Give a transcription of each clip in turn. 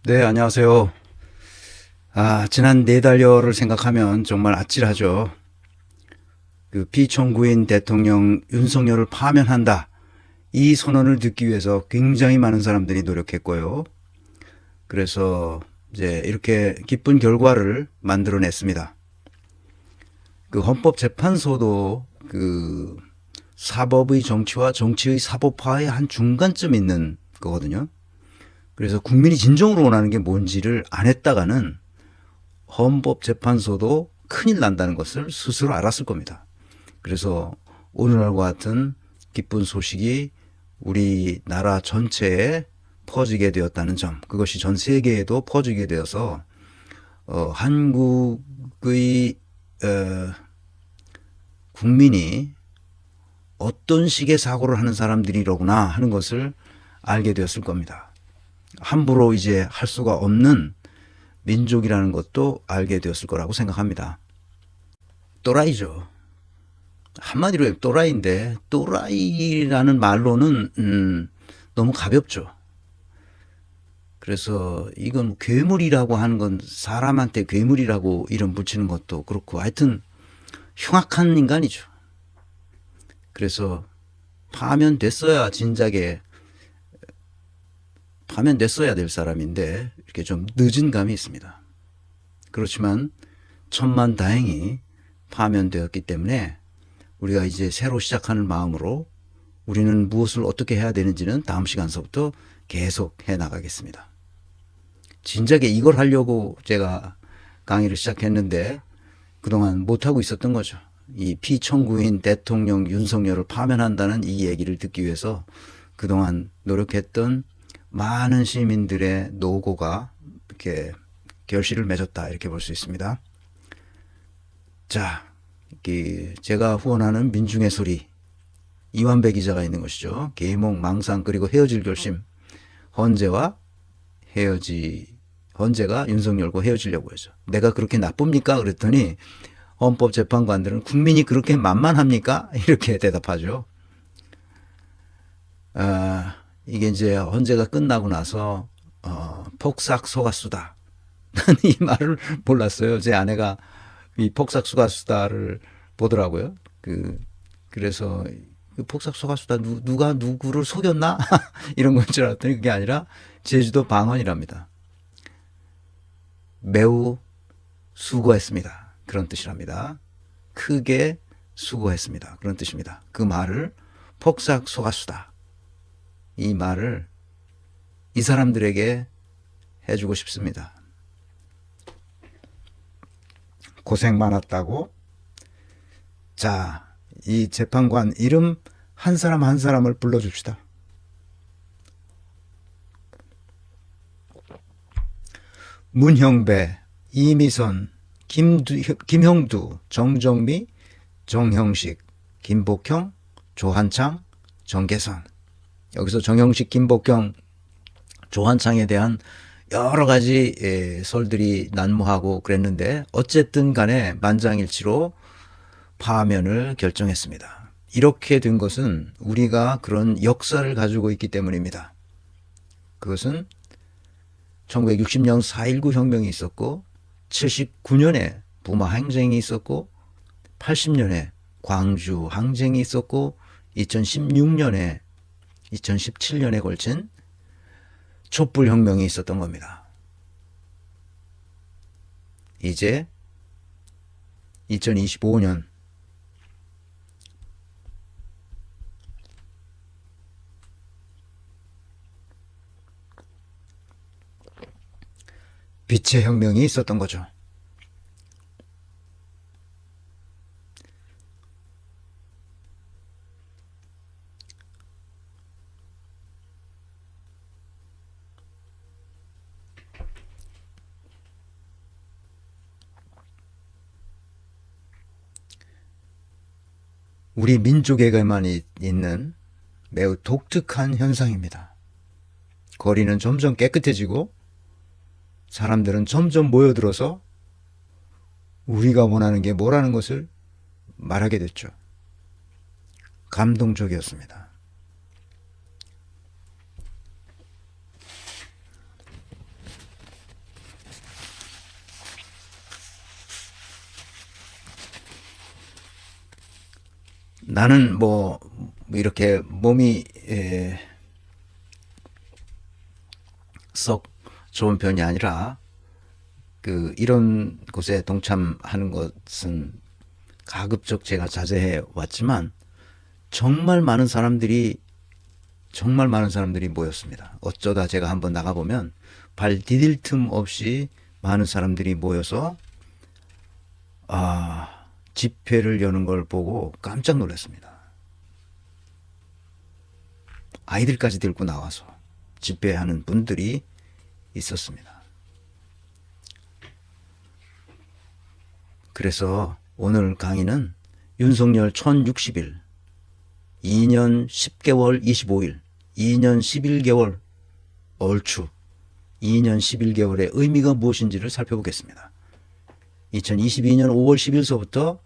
네, 안녕하세요. 지난 4달여를 생각하면 정말 아찔하죠. 그 피청구인 대통령 윤석열을 파면한다. 이 선언을 듣기 위해서 굉장히 많은 사람들이 노력했고요. 그래서 이제 이렇게 기쁜 결과를 만들어냈습니다. 그 헌법재판소도 그 사법의 정치와 정치의 사법화의 한 중간쯤 있는 거거든요. 그래서 국민이 진정으로 원하는 게 뭔지를 안 했다가는 헌법재판소도 큰일 난다는 것을 스스로 알았을 겁니다. 그래서 오늘날과 같은 기쁜 소식이 우리나라 전체에 퍼지게 되었다는 점, 그것이 전 세계에도 퍼지게 되어서 한국의 국민이 어떤 식의 사고를 하는 사람들이로구나 하는 것을 알게 되었을 겁니다. 함부로 이제 할 수가 없는 민족이라는 것도 알게 되었을 거라고 생각합니다. 또라이죠. 한마디로 또라이인데 또라이라는 말로는 너무 가볍죠. 그래서 이건 괴물이라고 하는 건 사람한테 괴물이라고 이름 붙이는 것도 그렇고 하여튼 흉악한 인간이죠. 그래서 파면됐어야 진작에 파면됐어야 될 사람인데 이렇게 좀 늦은 감이 있습니다. 그렇지만 천만다행히 파면되었기 때문에 우리가 이제 새로 시작하는 마음으로 우리는 무엇을 어떻게 해야 되는지는 다음 시간서부터 계속 해 나가겠습니다. 진작에 이걸 하려고 제가 강의를 시작했는데 그동안 못하고 있었던 거죠. 이 피청구인 대통령 윤석열을 파면한다는 이 얘기를 듣기 위해서 그동안 노력했던 많은 시민들의 노고가 이렇게 결실을 맺었다 이렇게 볼 수 있습니다. 자, 제가 후원하는 민중의 소리 이완배 기자가 있는 것이죠. 계몽, 망상 그리고 헤어질 결심. 헌재가 윤석열과 헤어지려고 해서 내가 그렇게 나쁩니까? 그랬더니 헌법재판관들은 국민이 그렇게 만만합니까? 이렇게 대답하죠. 이게 이제 헌재가 끝나고 나서 폭삭 속았수다. 나는 이 말을 몰랐어요. 제 아내가 이 폭삭 속았수다를 보더라고요. 그래서 폭삭 속았수다 누가 누구를 속였나? 이런 건 줄 알았더니 그게 아니라 제주도 방언이랍니다. 매우 수고했습니다. 그런 뜻이랍니다. 크게 수고했습니다. 그런 뜻입니다. 그 말을 폭삭 속았수다. 이 말을 이 사람들에게 해주고 싶습니다. 고생 많았다고. 자, 이 재판관 이름 한 사람 한 사람을 불러줍시다. 문형배, 이미선, 김형두, 정정미, 정형식, 김복형, 조한창, 정계선. 여기서 정형식, 김복형, 조한창에 대한 여러 가지 설들이 난무하고 그랬는데 어쨌든 간에 만장일치로 파면을 결정했습니다. 이렇게 된 것은 우리가 그런 역사를 가지고 있기 때문입니다. 그것은 1960년 4.19 혁명이 있었고 79년에 부마 항쟁이 있었고 80년에 광주 항쟁이 있었고 2017년에 걸친 촛불혁명이 있었던 겁니다. 이제 2025년 빛의 혁명이 있었던 거죠. 우리 민족에게만 있는 매우 독특한 현상입니다. 거리는 점점 깨끗해지고 사람들은 점점 모여들어서 우리가 원하는 게 뭐라는 것을 말하게 됐죠. 감동적이었습니다. 나는 뭐 이렇게 몸이 썩 좋은 편이 아니라 이런 곳에 동참하는 것은 가급적 제가 자제해 왔지만 정말 많은 사람들이 모였습니다. 어쩌다 제가 한번 나가보면 발 디딜 틈 없이 많은 사람들이 모여서 집회를 여는 걸 보고 깜짝 놀랐습니다. 아이들까지 들고 나와서 집회하는 분들이 있었습니다. 그래서 오늘 강의는 윤석열 1060일, 2년 10개월 25일, 2년 11개월 얼추 2년 11개월의 의미가 무엇인지를 살펴보겠습니다. 2022년 5월 10일서부터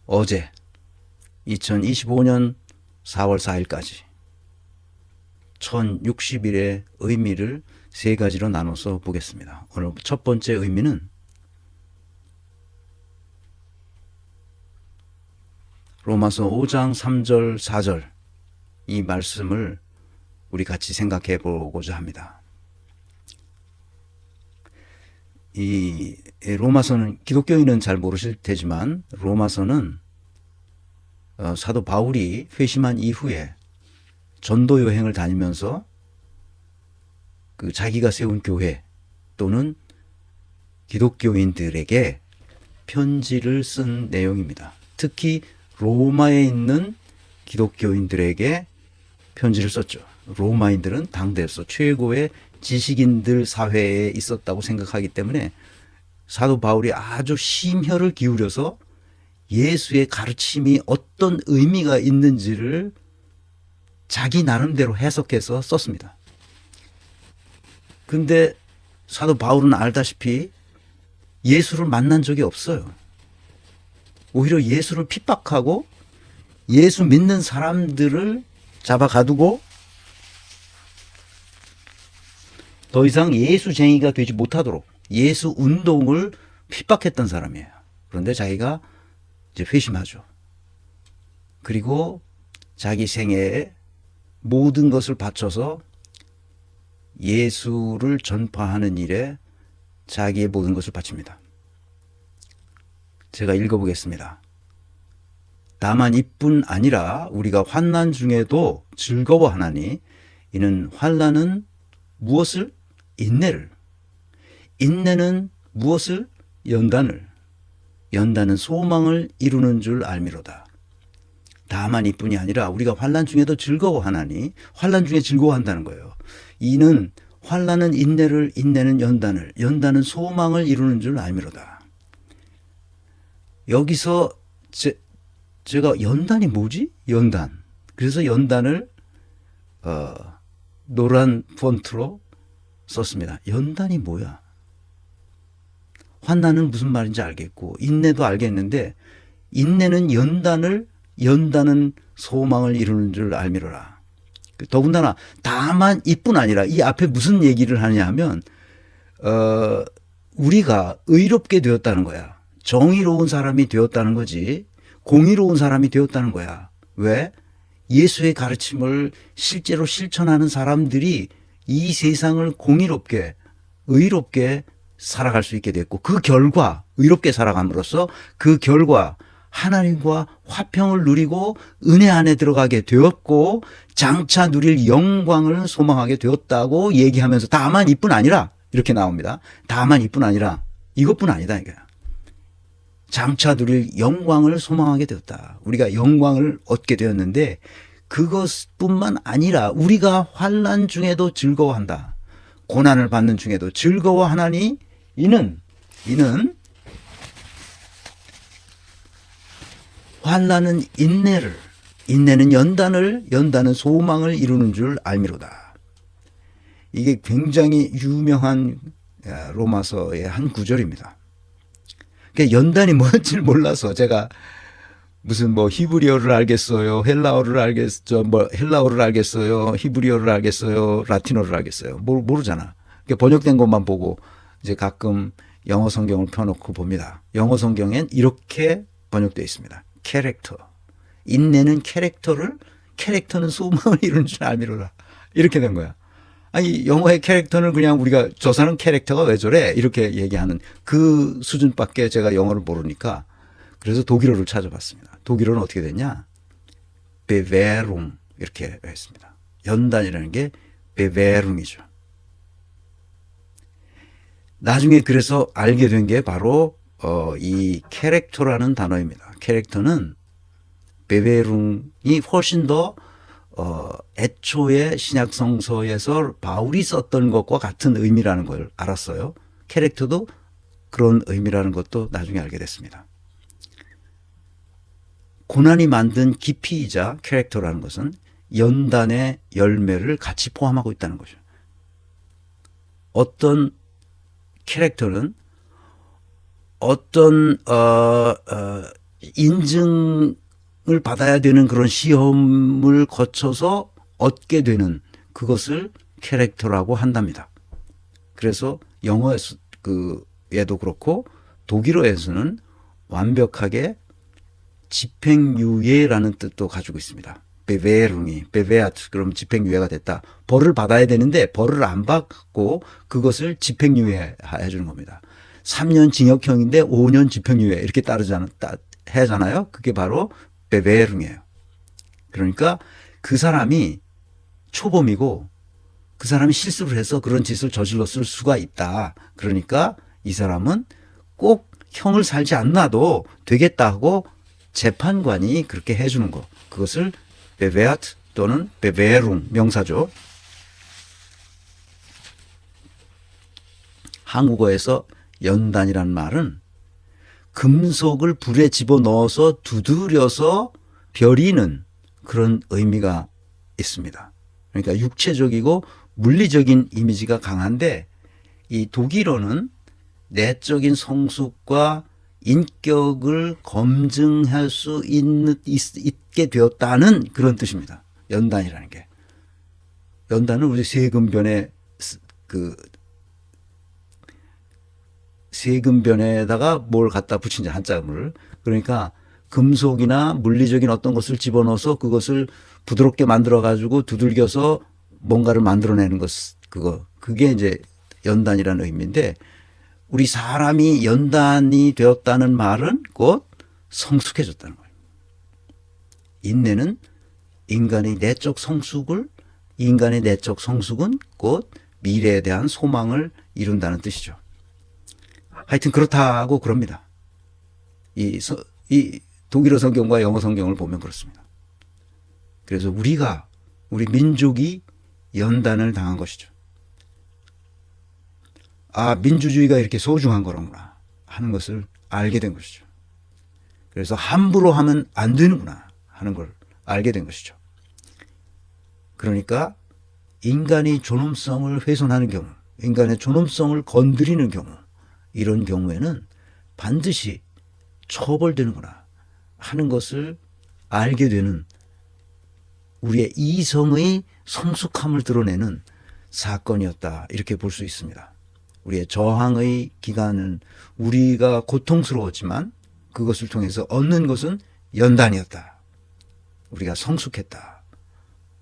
어제 2025년 4월 4일까지 1060일의 의미를 세 가지로 나눠서 보겠습니다. 오늘 첫 번째 의미는 로마서 5장 3절 4절 이 말씀을 우리 같이 생각해 보고자 합니다. 이 로마서는 기독교인은 잘 모르실 테지만 로마서는 사도 바울이 회심한 이후에 전도 여행을 다니면서 자기가 세운 교회 또는 기독교인들에게 편지를 쓴 내용입니다. 특히 로마에 있는 기독교인들에게 편지를 썼죠. 로마인들은 당대에서 최고의 지식인들 사회에 있었다고 생각하기 때문에 사도 바울이 아주 심혈을 기울여서 예수의 가르침이 어떤 의미가 있는지를 자기 나름대로 해석해서 썼습니다. 근데 사도 바울은 알다시피 예수를 만난 적이 없어요. 오히려 예수를 핍박하고 예수 믿는 사람들을 잡아 가두고 더 이상 예수쟁이가 되지 못하도록 예수 운동을 핍박했던 사람이에요. 그런데 자기가 이제 회심하죠. 그리고 자기 생애에 모든 것을 바쳐서 예수를 전파하는 일에 자기의 모든 것을 바칩니다. 제가 읽어보겠습니다. 다만 이뿐 아니라 우리가 환난 중에도 즐거워하나니 이는 환난은 무엇을? 인내를. 인내는 무엇을? 연단을. 연단은 소망을 이루는 줄 알미로다. 다만 이뿐이 아니라 우리가 환난 중에도 즐거워하나니 환난 중에 즐거워한다는 거예요. 이는 환난은 인내를, 인내는 연단을, 연단은 소망을 이루는 줄 알미로다. 여기서 제가 연단이 뭐지? 연단. 그래서 연단을 노란 폰트로 썼습니다. 연단이 뭐야? 환난은 무슨 말인지 알겠고 인내도 알겠는데 인내는 연단은 소망을 이루는 줄 알미로라. 더군다나 다만 이뿐 아니라 이 앞에 무슨 얘기를 하냐 하면 우리가 의롭게 되었다는 거야. 정의로운 사람이 되었다는 거지 공의로운 사람이 되었다는 거야. 왜? 예수의 가르침을 실제로 실천하는 사람들이 이 세상을 공의롭게 의롭게 살아갈 수 있게 됐고 그 결과 의롭게 살아감으로써 그 결과 하나님과 화평을 누리고 은혜 안에 들어가게 되었고 장차 누릴 영광을 소망하게 되었다고 얘기하면서 다만 이뿐 아니라 이렇게 나옵니다. 다만 이뿐 아니라 이것뿐 아니다 이거야. 장차 누릴 영광을 소망하게 되었다. 우리가 영광을 얻게 되었는데 그것뿐만 아니라 우리가 환난 중에도 즐거워한다. 고난을 받는 중에도 즐거워하나니 이는 환난은 인내를, 인내는 연단을, 연단은 소망을 이루는 줄 알미로다. 이게 굉장히 유명한 로마서의 한 구절입니다. 연단이 뭔지를 몰라서 제가 무슨 히브리어를 알겠어요, 헬라어를 알겠어요, 히브리어를 알겠어요, 라틴어를 알겠어요. 모르잖아. 번역된 것만 보고 이제 가끔 영어 성경을 펴놓고 봅니다. 영어 성경엔 이렇게 번역되어 있습니다. 캐릭터. 인내는 캐릭터는 소망을 이루는 줄 알미로라. 이렇게 된 거야. 아니, 영어의 캐릭터는 그냥 우리가 저 사람 캐릭터가 왜 저래? 이렇게 얘기하는 그 수준밖에 제가 영어를 모르니까 그래서 독일어를 찾아봤습니다. 독일어는 어떻게 됐냐? 베베룽 이렇게 했습니다. 연단이라는 게 베베룽이죠. 나중에 그래서 알게 된 게 바로 이 캐릭터라는 단어입니다. 캐릭터는 베베룽이 훨씬 더 애초에 신약 성서에서 바울이 썼던 것과 같은 의미라는 걸 알았어요. 캐릭터도 그런 의미라는 것도 나중에 알게 됐습니다. 고난이 만든 깊이이자 캐릭터라는 것은 연단의 열매를 같이 포함하고 있다는 거죠. 어떤 캐릭터는 어떤 인증을 받아야 되는 그런 시험을 거쳐서 얻게 되는 그것을 캐릭터라고 한답니다. 그래서 영어에서 얘도 그렇고 독일어에서는 완벽하게 집행유예라는 뜻도 가지고 있습니다. 베베룽이 베베아트 그럼 집행유예가 됐다. 벌을 받아야 되는데 벌을 안 받고 그것을 집행유예 해주는 겁니다. 3년 징역형인데 5년 집행유예 이렇게 하잖아요. 그게 바로 베베룽이에요. 그러니까 그 사람이 초범이고 그 사람이 실수를 해서 그런 짓을 저질렀을 수가 있다. 그러니까 이 사람은 꼭 형을 살지 않나도 되겠다 하고 재판관이 그렇게 해주는 거. 그것을 베베아트 또는 베베룽 명사죠. 한국어에서 연단이란 말은 금속을 불에 집어넣어서 두드려서 벼리는 그런 의미가 있습니다. 그러니까 육체적이고 물리적인 이미지가 강한데 이 독일어는 내적인 성숙과 인격을 검증할 수 있게 되었다는 그런 뜻입니다. 연단이라는 게. 연단은 우리 세금변에 세금변에다가 뭘 갖다 붙인 한자음을. 그러니까 금속이나 물리적인 어떤 것을 집어넣어서 그것을 부드럽게 만들어 가지고 두들겨서 뭔가를 만들어내는 그게 이제 연단이라는 의미인데 우리 사람이 연단이 되었다는 말은 곧 성숙해졌다는 거예요. 인내는 인간의 내적 성숙은 곧 미래에 대한 소망을 이룬다는 뜻이죠. 하여튼 그렇다고 그럽니다. 이 독일어 성경과 영어 성경을 보면 그렇습니다. 그래서 우리 민족이 연단을 당한 것이죠. 아, 민주주의가 이렇게 소중한 거로구나 하는 것을 알게 된 것이죠. 그래서 함부로 하면 안 되는구나 하는 걸 알게 된 것이죠. 그러니까 인간의 존엄성을 훼손하는 경우, 인간의 존엄성을 건드리는 경우, 이런 경우에는 반드시 처벌되는구나 하는 것을 알게 되는 우리의 이성의 성숙함을 드러내는 사건이었다. 이렇게 볼 수 있습니다. 우리의 저항의 기간은 우리가 고통스러웠지만 그것을 통해서 얻는 것은 연단이었다. 우리가 성숙했다.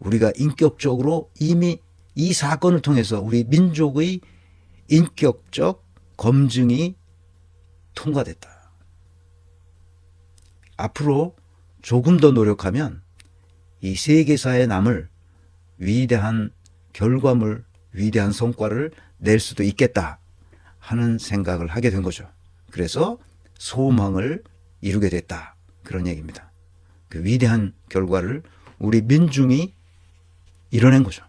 우리가 인격적으로 이미 이 사건을 통해서 우리 민족의 인격적 검증이 통과됐다. 앞으로 조금 더 노력하면 이 세계사에 남을 위대한 결과물, 위대한 성과를 낼 수도 있겠다 하는 생각을 하게 된 거죠. 그래서 소망을 이루게 됐다. 그런 얘기입니다. 그 위대한 결과를 우리 민중이 이뤄낸 거죠.